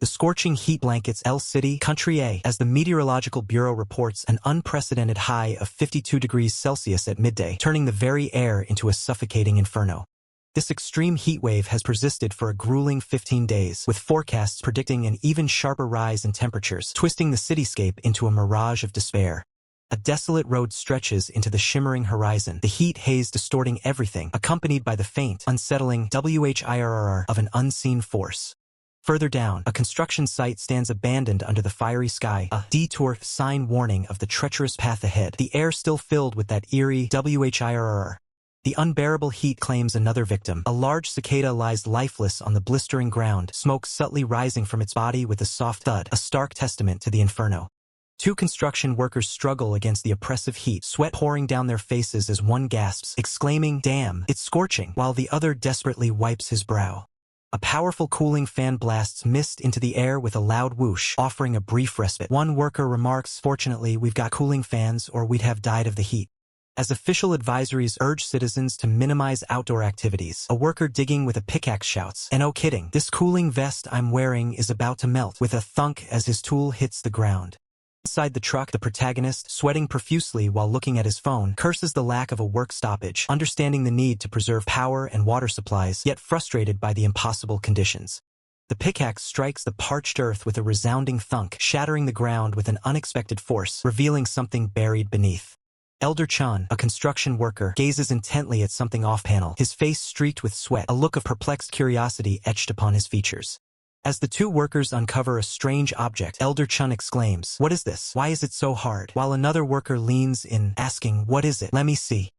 The scorching heat blankets El City, Country A, as the Meteorological Bureau reports an unprecedented high of 52 degrees Celsius at midday, turning the very air into a suffocating inferno. This extreme heat wave has persisted for a grueling 15 days, with forecasts predicting an even sharper rise in temperatures, twisting the cityscape into a mirage of despair. A desolate road stretches into the shimmering horizon, the heat haze distorting everything, accompanied by the faint, unsettling whirr of an unseen force. Further down, a construction site stands abandoned under the fiery sky, a detour sign warning of the treacherous path ahead, the air still filled with that eerie whirr. The unbearable heat claims another victim. A large cicada lies lifeless on the blistering ground, smoke subtly rising from its body with a soft thud, a stark testament to the inferno. Two construction workers struggle against the oppressive heat, sweat pouring down their faces as one gasps, exclaiming, "Damn, it's scorching," while the other desperately wipes his brow. A powerful cooling fan blasts mist into the air with a loud whoosh, offering a brief respite. One worker remarks, "Fortunately, we've got cooling fans or we'd have died of the heat." As official advisories urge citizens to minimize outdoor activities, a worker digging with a pickaxe shouts, "And no kidding, this cooling vest I'm wearing is about to melt," with a thunk as his tool hits the ground. Inside the truck, the protagonist, sweating profusely while looking at his phone, curses the lack of a work stoppage, understanding the need to preserve power and water supplies, yet frustrated by the impossible conditions. The pickaxe strikes the parched earth with a resounding thunk, shattering the ground with an unexpected force, revealing something buried beneath. Elder Chun, a construction worker, gazes intently at something off-panel, his face streaked with sweat, a look of perplexed curiosity etched upon his features. As the two workers uncover a strange object, Elder Chun exclaims, "What is this? Why is it so hard?" While another worker leans in, asking, "What is it? Let me see."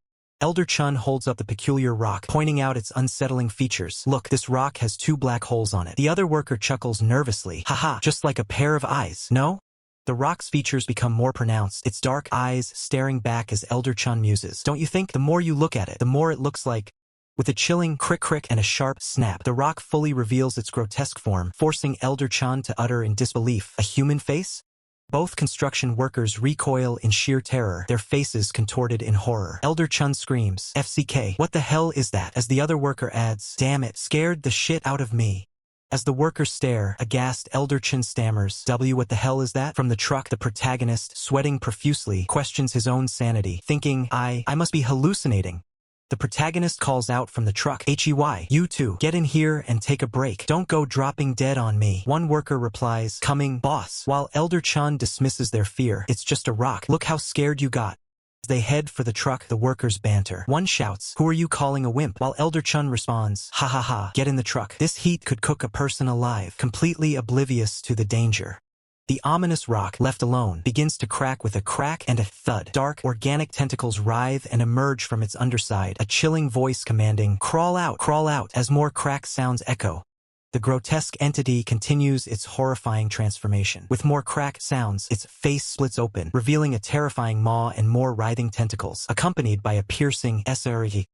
Elder Chun holds up the peculiar rock, pointing out its unsettling features. "Look, this rock has 2 black holes on it." The other worker chuckles nervously, "Haha, just like a pair of eyes, no?" The rock's features become more pronounced, its dark eyes staring back as Elder Chun muses. "Don't you think? The more you look at it, the more it looks like..." With a chilling crick-crick and a sharp snap, the rock fully reveals its grotesque form, forcing Elder Chun to utter in disbelief, "A human face?" Both construction workers recoil in sheer terror, their faces contorted in horror. Elder Chun screams, "FCK, what the hell is that?" as the other worker adds, "Damn it, scared the shit out of me." As the workers stare, aghast, Elder Chun stammers, What the hell is that?" From the truck, the protagonist, sweating profusely, questions his own sanity, thinking, I must be hallucinating." The protagonist calls out from the truck, "Hey, you two, get in here and take a break. Don't go dropping dead on me." One worker replies, "Coming, boss," while Elder Chun dismisses their fear. "It's just a rock. Look how scared you got." As they head for the truck, the workers banter. One shouts, "Who are you calling a wimp?" while Elder Chun responds, "Ha ha ha, get in the truck. This heat could cook a person alive," completely oblivious to the danger. The ominous rock, left alone, begins to crack with a crack and a thud. Dark, organic tentacles writhe and emerge from its underside, a chilling voice commanding, crawl out," as more crack sounds echo. The grotesque entity continues its horrifying transformation. With more crack sounds, its face splits open, revealing a terrifying maw and more writhing tentacles, accompanied by a piercing SRE.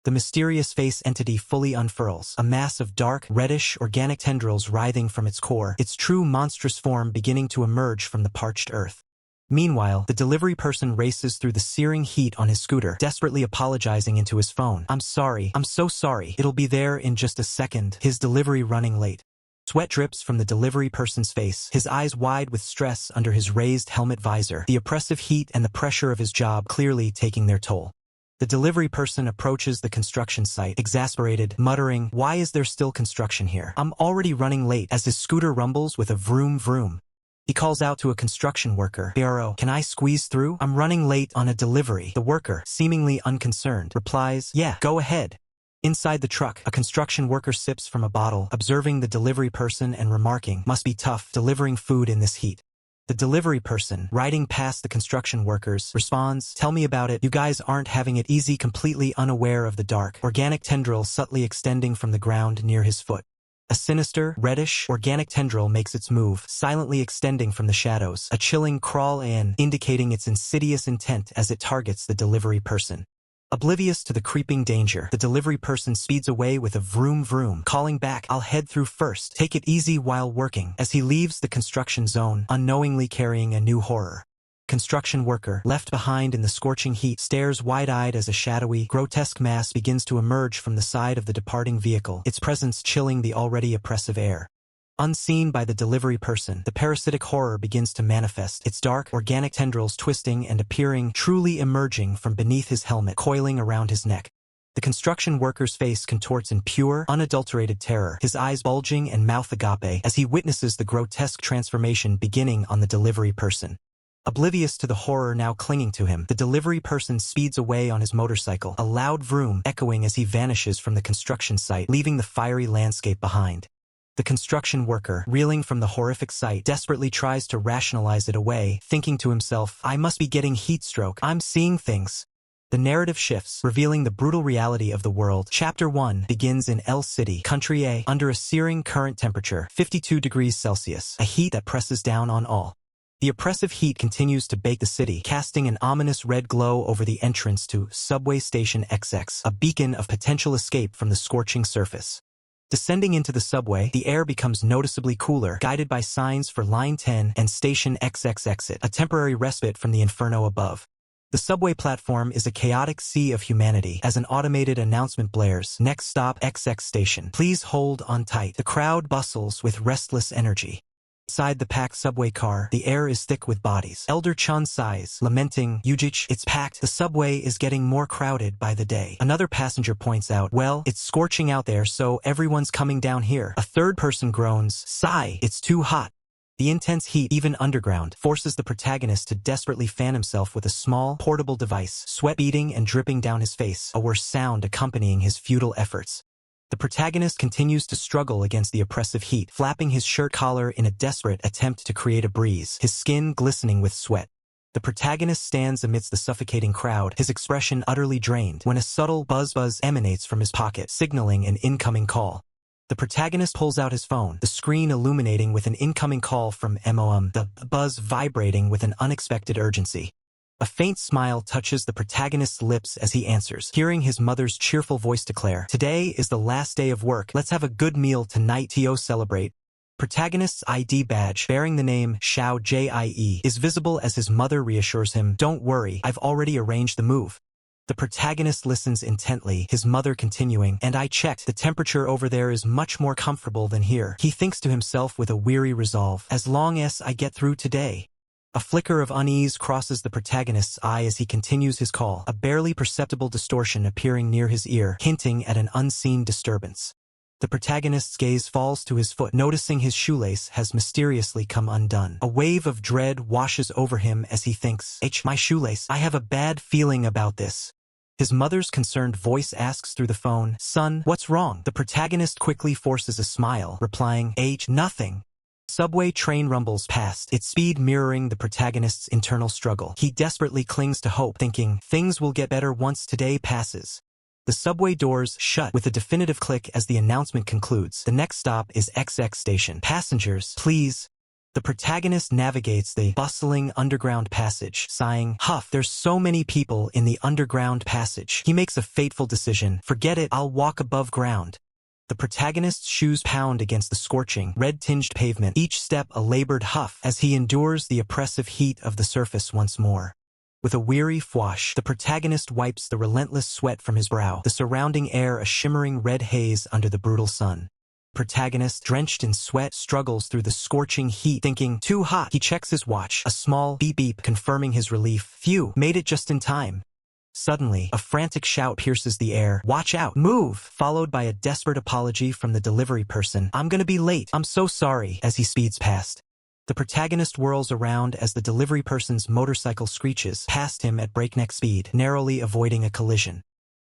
The mysterious face entity fully unfurls, a mass of dark, reddish, organic tendrils writhing from its core, its true monstrous form beginning to emerge from the parched earth. Meanwhile, the delivery person races through the searing heat on his scooter, desperately apologizing into his phone. I'm so sorry, it'll be there in just a second." His delivery running late. Sweat drips from the delivery person's face, his eyes wide with stress under his raised helmet visor, the oppressive heat and the pressure of his job clearly taking their toll. The delivery person approaches the construction site, exasperated, muttering, "Why is there still construction here? I'm already running late," as his scooter rumbles with a vroom vroom. He calls out to a construction worker, "Barrow, can I squeeze through? I'm running late on a delivery." The worker, seemingly unconcerned, replies, "Yeah, go ahead." Inside the truck, a construction worker sips from a bottle, observing the delivery person and remarking, "Must be tough delivering food in this heat." The delivery person, riding past the construction workers, responds, "Tell me about it. You guys aren't having it easy," completely unaware of the dark, organic tendril subtly extending from the ground near his foot. A sinister, reddish, organic tendril makes its move, silently extending from the shadows, a chilling crawl in, indicating its insidious intent as it targets the delivery person. Oblivious to the creeping danger, the delivery person speeds away with a vroom vroom, calling back, "I'll head through first. Take it easy while working," as he leaves the construction zone, unknowingly carrying a new horror. Construction worker, left behind in the scorching heat, stares wide-eyed as a shadowy, grotesque mass begins to emerge from the side of the departing vehicle, its presence chilling the already oppressive air. Unseen by the delivery person, the parasitic horror begins to manifest, its dark, organic tendrils twisting and appearing, truly emerging from beneath his helmet, coiling around his neck. The construction worker's face contorts in pure, unadulterated terror, his eyes bulging and mouth agape as he witnesses the grotesque transformation beginning on the delivery person. Oblivious to the horror now clinging to him, the delivery person speeds away on his motorcycle, a loud vroom echoing as he vanishes from the construction site, leaving the fiery landscape behind. The construction worker, reeling from the horrific sight, desperately tries to rationalize it away, thinking to himself, I must be getting heat stroke, I'm seeing things. The narrative shifts, revealing the brutal reality of the world. Chapter 1 begins in L City, Country A, under a searing current temperature, 52 degrees Celsius, a heat that presses down on all. The oppressive heat continues to bake the city, casting an ominous red glow over the entrance to Subway Station XX, a beacon of potential escape from the scorching surface. Descending into the subway, the air becomes noticeably cooler, guided by signs for Line 10 and Station XX exit, a temporary respite from the inferno above. The subway platform is a chaotic sea of humanity as an automated announcement blares, next stop XX station. Please hold on tight. The crowd bustles with restless energy. Inside the packed subway car, the air is thick with bodies. Elder Chun sighs, lamenting, Yujich, it's packed. The subway is getting more crowded by the day. Another passenger points out, well, it's scorching out there, so everyone's coming down here. A third person groans, sigh, it's too hot. The intense heat, even underground, forces the protagonist to desperately fan himself with a small, portable device, sweat beading and dripping down his face, a worse sound accompanying his futile efforts. The protagonist continues to struggle against the oppressive heat, flapping his shirt collar in a desperate attempt to create a breeze, his skin glistening with sweat. The protagonist stands amidst the suffocating crowd, his expression utterly drained, when a subtle buzz emanates from his pocket, signaling an incoming call. The protagonist pulls out his phone, the screen illuminating with an incoming call from MOM, the buzz vibrating with an unexpected urgency. A faint smile touches the protagonist's lips as he answers, hearing his mother's cheerful voice declare, Today is the last day of work, let's have a good meal tonight to celebrate. Protagonist's ID badge, bearing the name Xiao Jie, is visible as his mother reassures him, Don't worry, I've already arranged the move. The protagonist listens intently, his mother continuing, And I checked, the temperature over there is much more comfortable than here. He thinks to himself with a weary resolve, As long as I get through today. A flicker of unease crosses the protagonist's eye as he continues his call, a barely perceptible distortion appearing near his ear, hinting at an unseen disturbance. The protagonist's gaze falls to his foot, noticing his shoelace has mysteriously come undone. A wave of dread washes over him as he thinks, my shoelace, I have a bad feeling about this. His mother's concerned voice asks through the phone, Son, what's wrong? The protagonist quickly forces a smile, replying, nothing. Subway train rumbles past, its speed mirroring the protagonist's internal struggle. He desperately clings to hope, thinking, things will get better once today passes. The subway doors shut with a definitive click as the announcement concludes. The next stop is XX station. Passengers, please. The protagonist navigates the bustling underground passage, sighing, Huff, there's so many people in the underground passage. He makes a fateful decision. Forget it, I'll walk above ground. The protagonist's shoes pound against the scorching, red-tinged pavement, each step a labored huff as he endures the oppressive heat of the surface once more. With a weary fwash, the protagonist wipes the relentless sweat from his brow, the surrounding air a shimmering red haze under the brutal sun. Protagonist, drenched in sweat, struggles through the scorching heat, thinking, too hot. He checks his watch, a small beep confirming his relief. Phew, made it just in time. Suddenly, a frantic shout pierces the air, Watch out, move, followed by a desperate apology from the delivery person, I'm gonna be late, I'm so sorry, as he speeds past. The protagonist whirls around as the delivery person's motorcycle screeches past him at breakneck speed, narrowly avoiding a collision.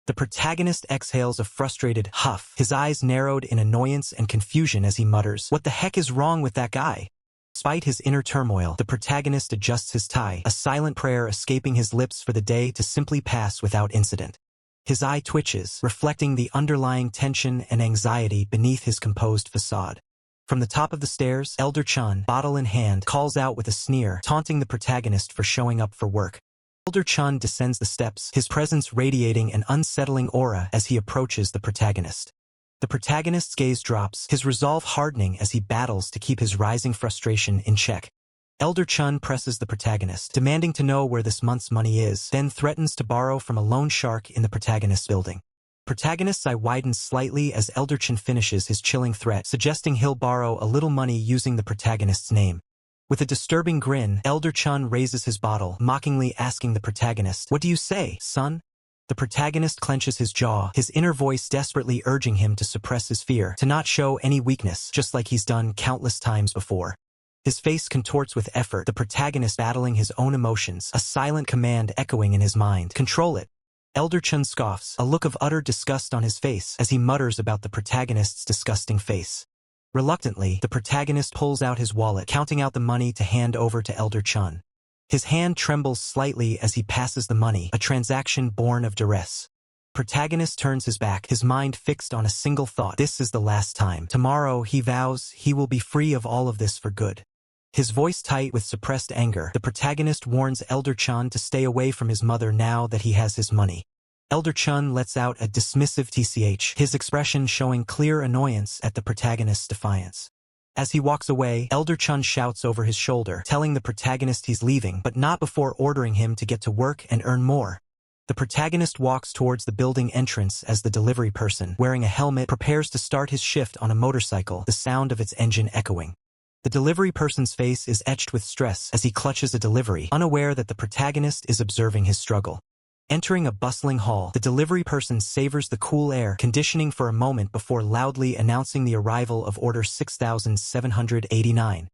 The protagonist exhales a frustrated huff, his eyes narrowed in annoyance and confusion as he mutters, What the heck is wrong with that guy? Despite his inner turmoil, the protagonist adjusts his tie, a silent prayer escaping his lips for the day to simply pass without incident. His eye twitches, reflecting the underlying tension and anxiety beneath his composed facade. From the top of the stairs, Elder Chun, bottle in hand, calls out with a sneer, taunting the protagonist for showing up for work. Elder Chun descends the steps, his presence radiating an unsettling aura as he approaches the protagonist. The protagonist's gaze drops, his resolve hardening as he battles to keep his rising frustration in check. Elder Chun presses the protagonist, demanding to know where this month's money is, then threatens to borrow from a loan shark in the protagonist's building. Protagonist's eye widens slightly as Elder Chen finishes his chilling threat, suggesting he'll borrow a little money using the protagonist's name. With a disturbing grin, Elder Chen raises his bottle, mockingly asking the protagonist, "What do you say, son?" The protagonist clenches his jaw, his inner voice desperately urging him to suppress his fear, to not show any weakness, just like he's done countless times before. His face contorts with effort, the protagonist battling his own emotions, a silent command echoing in his mind. "Control it." Elder Chen scoffs, a look of utter disgust on his face, as he mutters about the protagonist's disgusting face. Reluctantly, the protagonist pulls out his wallet, counting out the money to hand over to Elder Chen. His hand trembles slightly as he passes the money, a transaction born of duress. Protagonist turns his back, his mind fixed on a single thought. This is the last time. Tomorrow, he vows, he will be free of all of this for good. His voice tight with suppressed anger, the protagonist warns Elder Chen to stay away from his mother now that he has his money. Elder Chen lets out a dismissive tch, his expression showing clear annoyance at the protagonist's defiance. As he walks away, Elder Chen shouts over his shoulder, telling the protagonist he's leaving, but not before ordering him to get to work and earn more. The protagonist walks towards the building entrance as the delivery person, wearing a helmet, prepares to start his shift on a motorcycle, the sound of its engine echoing. The delivery person's face is etched with stress as he clutches a delivery, unaware that the protagonist is observing his struggle. Entering a bustling hall, the delivery person savors the cool air, conditioning for a moment before loudly announcing the arrival of order 6789.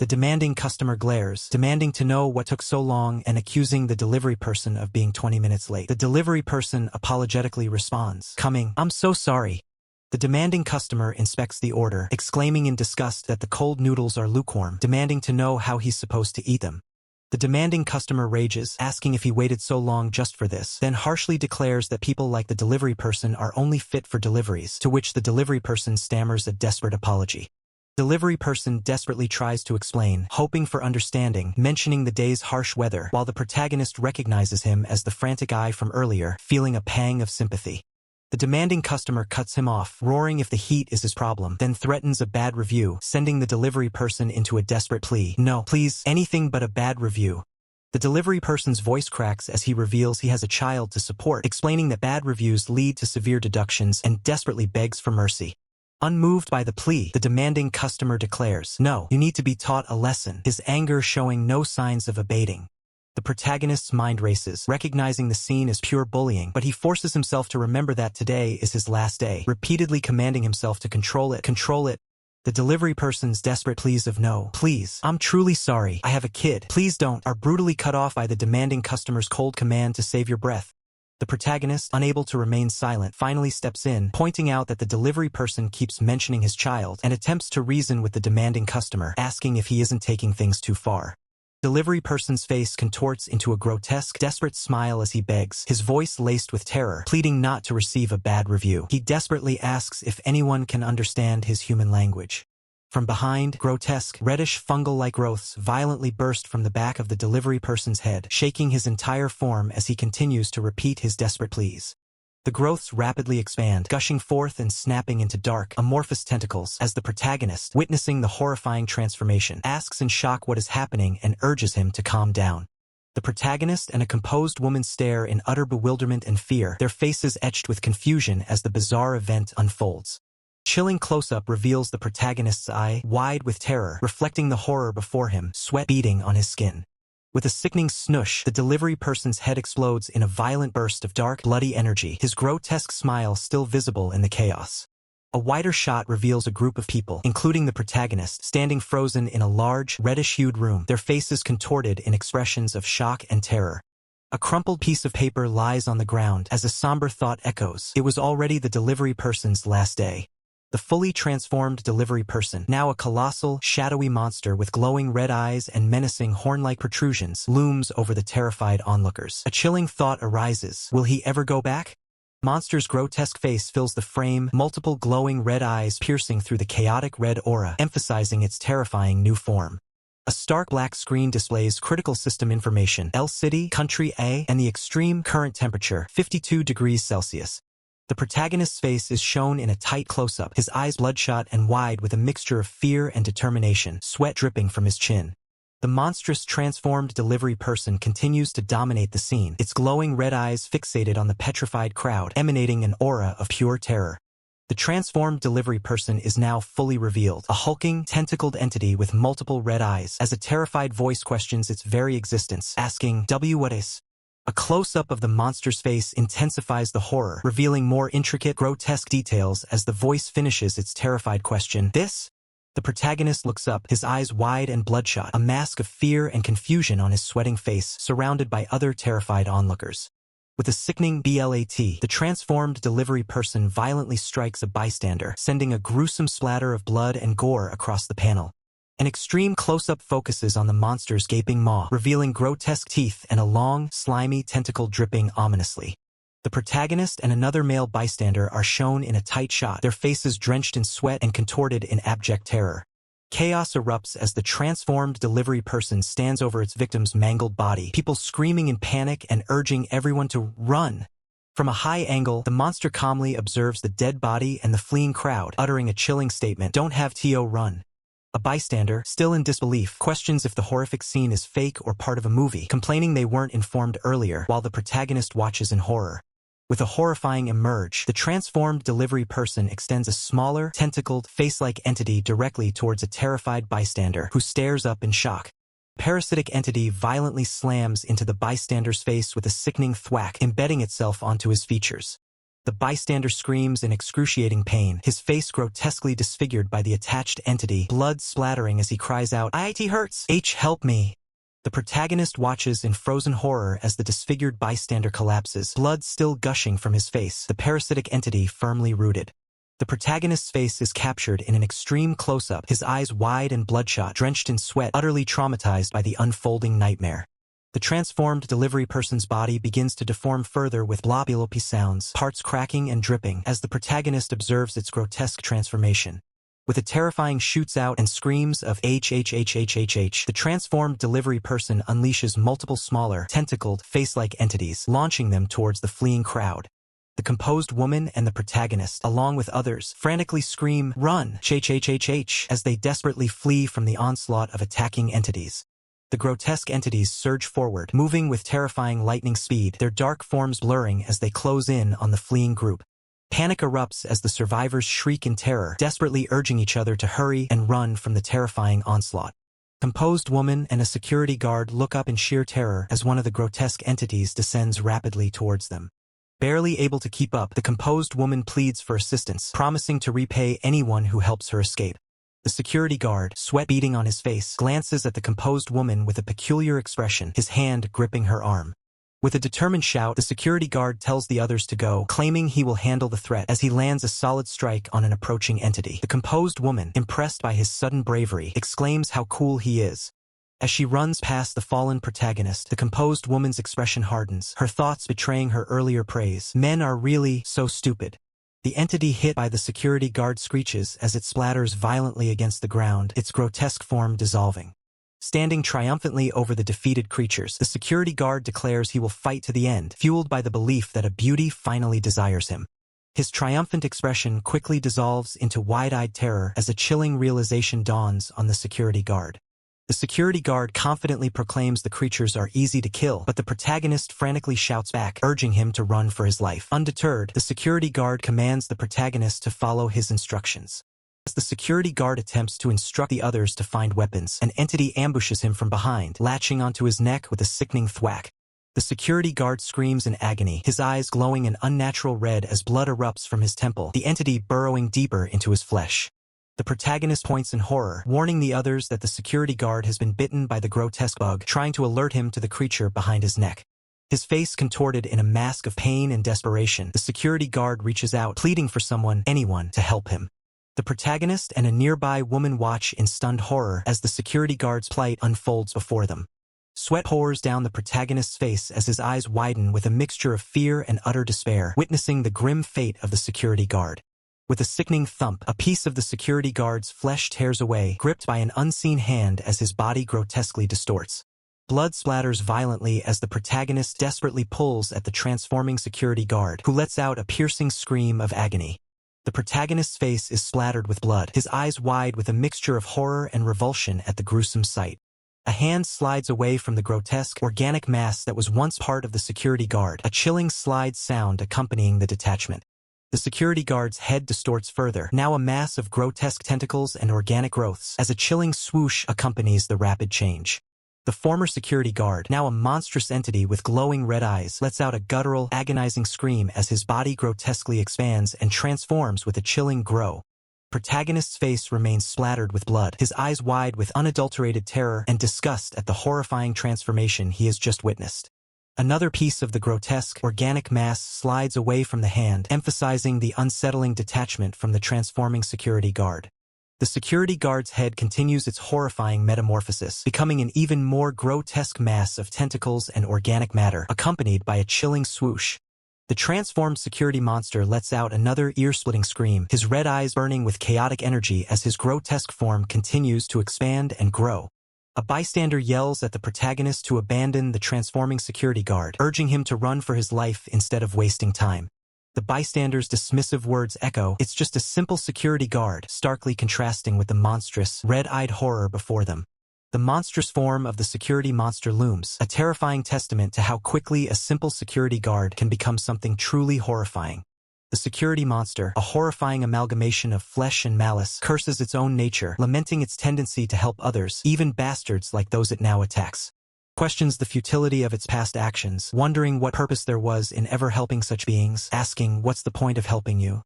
The demanding customer glares, demanding to know what took so long and accusing the delivery person of being 20 minutes late. The delivery person apologetically responds, "Coming, I'm so sorry." The demanding customer inspects the order, exclaiming in disgust that the cold noodles are lukewarm, demanding to know how he's supposed to eat them. The demanding customer rages, asking if he waited so long just for this, then harshly declares that people like the delivery person are only fit for deliveries, to which the delivery person stammers a desperate apology. Delivery person desperately tries to explain, hoping for understanding, mentioning the day's harsh weather, while the protagonist recognizes him as the frantic eye from earlier, feeling a pang of sympathy. The demanding customer cuts him off, roaring if the heat is his problem, then threatens a bad review, sending the delivery person into a desperate plea. "No, please, anything but a bad review." The delivery person's voice cracks as he reveals he has a child to support, explaining that bad reviews lead to severe deductions, and desperately begs for mercy. Unmoved by the plea, the demanding customer declares, "No, you need to be taught a lesson," his anger showing no signs of abating. The protagonist's mind races, recognizing the scene as pure bullying, but he forces himself to remember that today is his last day, repeatedly commanding himself to control it, control it. The delivery person's desperate pleas of "No, please, I'm truly sorry, I have a kid, please don't," are brutally cut off by the demanding customer's cold command to save your breath. The protagonist, unable to remain silent, finally steps in, pointing out that the delivery person keeps mentioning his child, and attempts to reason with the demanding customer, asking if he isn't taking things too far. Delivery person's face contorts into a grotesque, desperate smile as he begs, his voice laced with terror, pleading not to receive a bad review. He desperately asks if anyone can understand his human language. From behind, grotesque, reddish fungal-like growths violently burst from the back of the delivery person's head, shaking his entire form as he continues to repeat his desperate pleas. The growths rapidly expand, gushing forth and snapping into dark, amorphous tentacles, as the protagonist, witnessing the horrifying transformation, asks in shock what is happening and urges him to calm down. The protagonist and a composed woman stare in utter bewilderment and fear, their faces etched with confusion as the bizarre event unfolds. Chilling close-up reveals the protagonist's eye, wide with terror, reflecting the horror before him, sweat beading on his skin. With a sickening snoosh, the delivery person's head explodes in a violent burst of dark, bloody energy, his grotesque smile still visible in the chaos. A wider shot reveals a group of people, including the protagonist, standing frozen in a large, reddish-hued room, their faces contorted in expressions of shock and terror. A crumpled piece of paper lies on the ground as a somber thought echoes. It was already the delivery person's last day. The fully transformed delivery person, now a colossal, shadowy monster with glowing red eyes and menacing horn-like protrusions, looms over the terrified onlookers. A chilling thought arises. Will he ever go back? Monster's grotesque face fills the frame, multiple glowing red eyes piercing through the chaotic red aura, emphasizing its terrifying new form. A stark black screen displays critical system information, L City, Country A, and the extreme current temperature, 52 degrees Celsius. The protagonist's face is shown in a tight close-up, his eyes bloodshot and wide with a mixture of fear and determination, sweat dripping from his chin. The The monstrous transformed delivery person continues to dominate the scene, its glowing red eyes fixated on the petrified crowd, emanating an aura of pure terror. The transformed delivery person is now fully revealed, a hulking, tentacled entity with multiple red eyes, as a terrified voice questions its very existence, asking, what is? A close-up of the monster's face intensifies the horror, revealing more intricate, grotesque details as the voice finishes its terrified question. This? The protagonist looks up, his eyes wide and bloodshot, a mask of fear and confusion on his sweating face, surrounded by other terrified onlookers. With a sickening blat, the transformed delivery person violently strikes a bystander, sending a gruesome splatter of blood and gore across the panel. An extreme close-up focuses on the monster's gaping maw, revealing grotesque teeth and a long, slimy tentacle dripping ominously. The protagonist and another male bystander are shown in a tight shot, their faces drenched in sweat and contorted in abject terror. Chaos erupts as the transformed delivery person stands over its victim's mangled body, people screaming in panic and urging everyone to run. From a high angle, the monster calmly observes the dead body and the fleeing crowd, uttering a chilling statement, "Don't have to run." A bystander, still in disbelief, questions if the horrific scene is fake or part of a movie, complaining they weren't informed earlier, while the protagonist watches in horror. With a horrifying emerge, the transformed delivery person extends a smaller, tentacled, face-like entity directly towards a terrified bystander, who stares up in shock. The parasitic entity violently slams into the bystander's face with a sickening thwack, embedding itself onto his features. The bystander screams in excruciating pain, his face grotesquely disfigured by the attached entity, blood splattering as he cries out, "It hurts! Help me!" The protagonist watches in frozen horror as the disfigured bystander collapses, blood still gushing from his face, the parasitic entity firmly rooted. The protagonist's face is captured in an extreme close-up, his eyes wide and bloodshot, drenched in sweat, utterly traumatized by the unfolding nightmare. The transformed delivery person's body begins to deform further with blop sounds, parts cracking and dripping, as the protagonist observes its grotesque transformation. With a terrifying shoots out and screams of HHHHHH, the transformed delivery person unleashes multiple smaller, tentacled, face-like entities, launching them towards the fleeing crowd. The composed woman and the protagonist, along with others, frantically scream, "Run!" HHHH, as they desperately flee from the onslaught of attacking entities. The grotesque entities surge forward, moving with terrifying lightning speed, their dark forms blurring as they close in on the fleeing group. Panic erupts as the survivors shriek in terror, desperately urging each other to hurry and run from the terrifying onslaught. Composed woman and a security guard look up in sheer terror as one of the grotesque entities descends rapidly towards them. Barely able to keep up, the composed woman pleads for assistance, promising to repay anyone who helps her escape. The security guard, sweat beading on his face, glances at the composed woman with a peculiar expression, his hand gripping her arm. With a determined shout, the security guard tells the others to go, claiming he will handle the threat as he lands a solid strike on an approaching entity. The composed woman, impressed by his sudden bravery, exclaims how cool he is. As she runs past the fallen protagonist, the composed woman's expression hardens, her thoughts betraying her earlier praise. Men are really so stupid. The entity hit by the security guard screeches as it splatters violently against the ground, its grotesque form dissolving. Standing triumphantly over the defeated creatures, the security guard declares he will fight to the end, fueled by the belief that a beauty finally desires him. His triumphant expression quickly dissolves into wide-eyed terror as a chilling realization dawns on the security guard. The security guard confidently proclaims the creatures are easy to kill, but the protagonist frantically shouts back, urging him to run for his life. Undeterred, the security guard commands the protagonist to follow his instructions. As the security guard attempts to instruct the others to find weapons, an entity ambushes him from behind, latching onto his neck with a sickening thwack. The security guard screams in agony, his eyes glowing an unnatural red as blood erupts from his temple, the entity burrowing deeper into his flesh. The protagonist points in horror, warning the others that the security guard has been bitten by the grotesque bug, trying to alert him to the creature behind his neck. His face contorted in a mask of pain and desperation, the security guard reaches out, pleading for someone, anyone, to help him. The protagonist and a nearby woman watch in stunned horror as the security guard's plight unfolds before them. Sweat pours down the protagonist's face as his eyes widen with a mixture of fear and utter despair, witnessing the grim fate of the security guard. With a sickening thump, a piece of the security guard's flesh tears away, gripped by an unseen hand as his body grotesquely distorts. Blood splatters violently as the protagonist desperately pulls at the transforming security guard, who lets out a piercing scream of agony. The protagonist's face is splattered with blood, his eyes wide with a mixture of horror and revulsion at the gruesome sight. A hand slides away from the grotesque, organic mass that was once part of the security guard, a chilling slide sound accompanying the detachment. The security guard's head distorts further, now a mass of grotesque tentacles and organic growths, as a chilling swoosh accompanies the rapid change. The former security guard, now a monstrous entity with glowing red eyes, lets out a guttural, agonizing scream as his body grotesquely expands and transforms with a chilling grow. Protagonist's face remains splattered with blood, his eyes wide with unadulterated terror and disgust at the horrifying transformation he has just witnessed. Another piece of the grotesque, organic mass slides away from the hand, emphasizing the unsettling detachment from the transforming security guard. The security guard's head continues its horrifying metamorphosis, becoming an even more grotesque mass of tentacles and organic matter, accompanied by a chilling swoosh. The transformed security monster lets out another ear-splitting scream, his red eyes burning with chaotic energy as his grotesque form continues to expand and grow. A bystander yells at the protagonist to abandon the transforming security guard, urging him to run for his life instead of wasting time. The bystander's dismissive words echo, "It's just a simple security guard," starkly contrasting with the monstrous, red-eyed horror before them. The monstrous form of the security monster looms, a terrifying testament to how quickly a simple security guard can become something truly horrifying. The security monster, a horrifying amalgamation of flesh and malice, curses its own nature, lamenting its tendency to help others, even bastards like those it now attacks. Questions the futility of its past actions, wondering what purpose there was in ever helping such beings, asking, "What's the point of helping you?"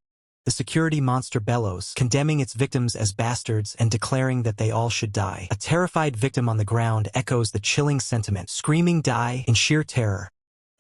The security monster bellows, condemning its victims as bastards and declaring that they all should die. A terrified victim on the ground echoes the chilling sentiment, screaming "Die" in sheer terror.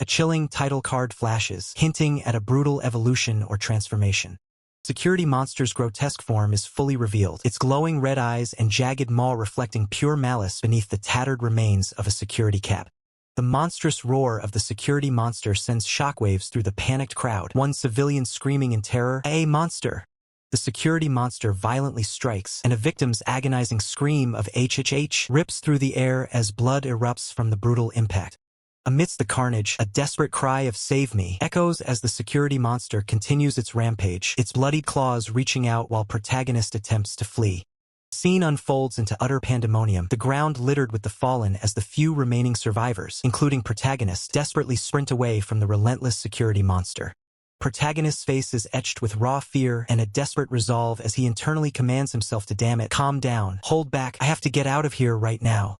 A chilling title card flashes, hinting at a brutal evolution or transformation. Security monster's grotesque form is fully revealed, its glowing red eyes and jagged maw reflecting pure malice beneath the tattered remains of a security cap. The monstrous roar of the security monster sends shockwaves through the panicked crowd, one civilian screaming in terror, "A monster!" The security monster violently strikes, and a victim's agonizing scream of "HHH" rips through the air as blood erupts from the brutal impact. Amidst the carnage, a desperate cry of "Save me" echoes as the security monster continues its rampage, its bloodied claws reaching out while protagonist attempts to flee. Scene unfolds into utter pandemonium, the ground littered with the fallen as the few remaining survivors, including protagonist, desperately sprint away from the relentless security monster. Protagonist's face is etched with raw fear and a desperate resolve as he internally commands himself to "Damn it, calm down, hold back, I have to get out of here right now."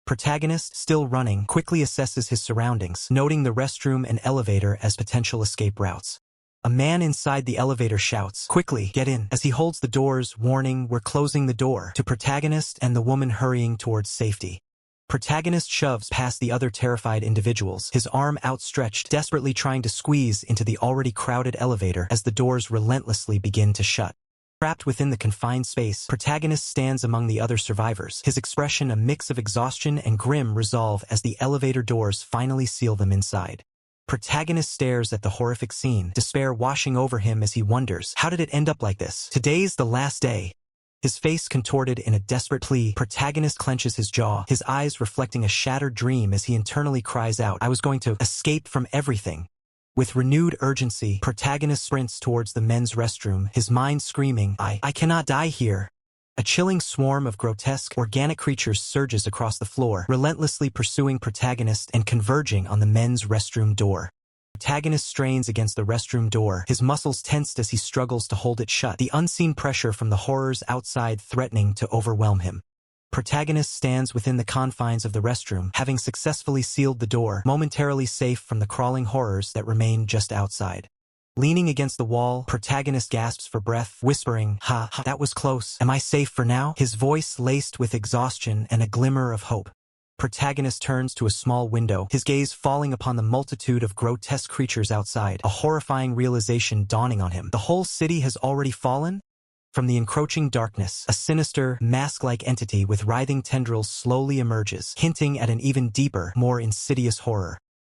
Protagonist, still running, quickly assesses his surroundings, noting the restroom and elevator as potential escape routes. A man inside the elevator shouts, "Quickly, get in," as he holds the doors, warning, "We're closing the door," to protagonist and the woman hurrying towards safety. Protagonist shoves past the other terrified individuals, his arm outstretched, desperately trying to squeeze into the already crowded elevator as the doors relentlessly begin to shut. Trapped within the confined space, protagonist stands among the other survivors, his expression a mix of exhaustion and grim resolve as the elevator doors finally seal them inside. Protagonist stares at the horrific scene, despair washing over him as he wonders, how did it end up like this? Today's the last day. His face contorted in a desperate plea, protagonist clenches his jaw, his eyes reflecting a shattered dream as he internally cries out, "I was going to escape from everything." With renewed urgency, protagonist sprints towards the men's restroom, his mind screaming, I cannot die here." A chilling swarm of grotesque, organic creatures surges across the floor, relentlessly pursuing protagonist and converging on the men's restroom door. Protagonist strains against the restroom door, his muscles tensed as he struggles to hold it shut, the unseen pressure from the horrors outside threatening to overwhelm him. Protagonist stands within the confines of the restroom, having successfully sealed the door, momentarily safe from the crawling horrors that remain just outside. Leaning against the wall, protagonist gasps for breath, whispering, ha, that was close. Am I safe for now?" His voice laced with exhaustion and a glimmer of hope. Protagonist turns to a small window, his gaze falling upon the multitude of grotesque creatures outside, a horrifying realization dawning on him. The whole city has already fallen? From the encroaching darkness, a sinister, mask-like entity with writhing tendrils slowly emerges, hinting at an even deeper, more insidious horror.